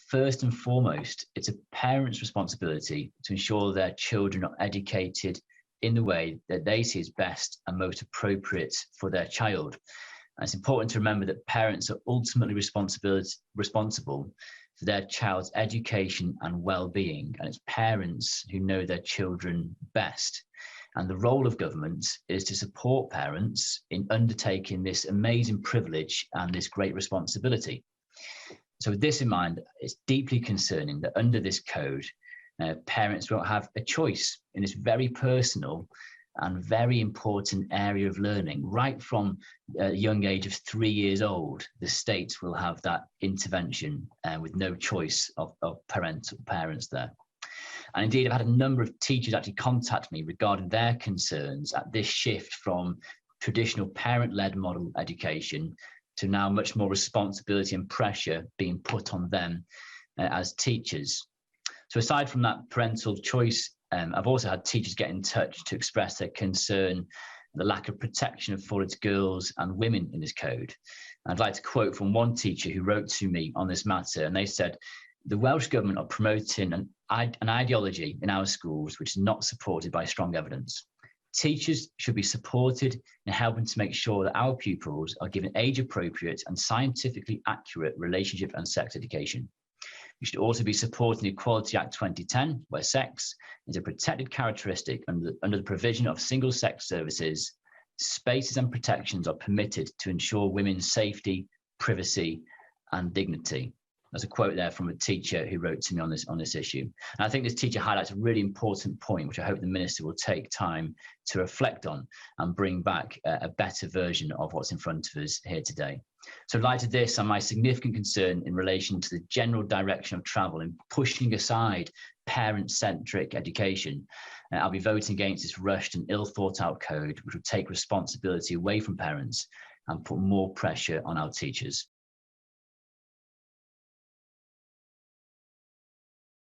First and foremost, it's a parent's responsibility to ensure their children are educated in the way that they see as best and most appropriate for their child. And it's important to remember that parents are ultimately responsible for their child's education and well-being, and it's parents who know their children best. And the role of government is to support parents in undertaking this amazing privilege and this great responsibility. So with this in mind, it's deeply concerning that under this code, parents won't have a choice in this very personal and very important area of learning. Right from a young age of 3 years old, the state will have that intervention with no choice of parents there. And indeed, I've had a number of teachers actually contact me regarding their concerns at this shift from traditional parent-led model education to now much more responsibility and pressure being put on them as teachers. So aside from that parental choice, I've also had teachers get in touch to express their concern, the lack of protection afforded to girls and women in this code. And I'd like to quote from one teacher who wrote to me on this matter, and they said, "The Welsh Government are promoting an ideology in our schools which is not supported by strong evidence. Teachers should be supported in helping to make sure that our pupils are given age-appropriate and scientifically accurate relationship and sex education. We should also be supporting the Equality Act 2010, where sex is a protected characteristic under the provision of single-sex services. Spaces and protections are permitted to ensure women's safety, privacy, and dignity." There's a quote there from a teacher who wrote to me on this issue. And I think this teacher highlights a really important point, which I hope the Minister will take time to reflect on and bring back a better version of what's in front of us here today. So in light of this and my significant concern in relation to the general direction of travel and pushing aside parent-centric education, I'll be voting against this rushed and ill-thought-out code, which will take responsibility away from parents and put more pressure on our teachers.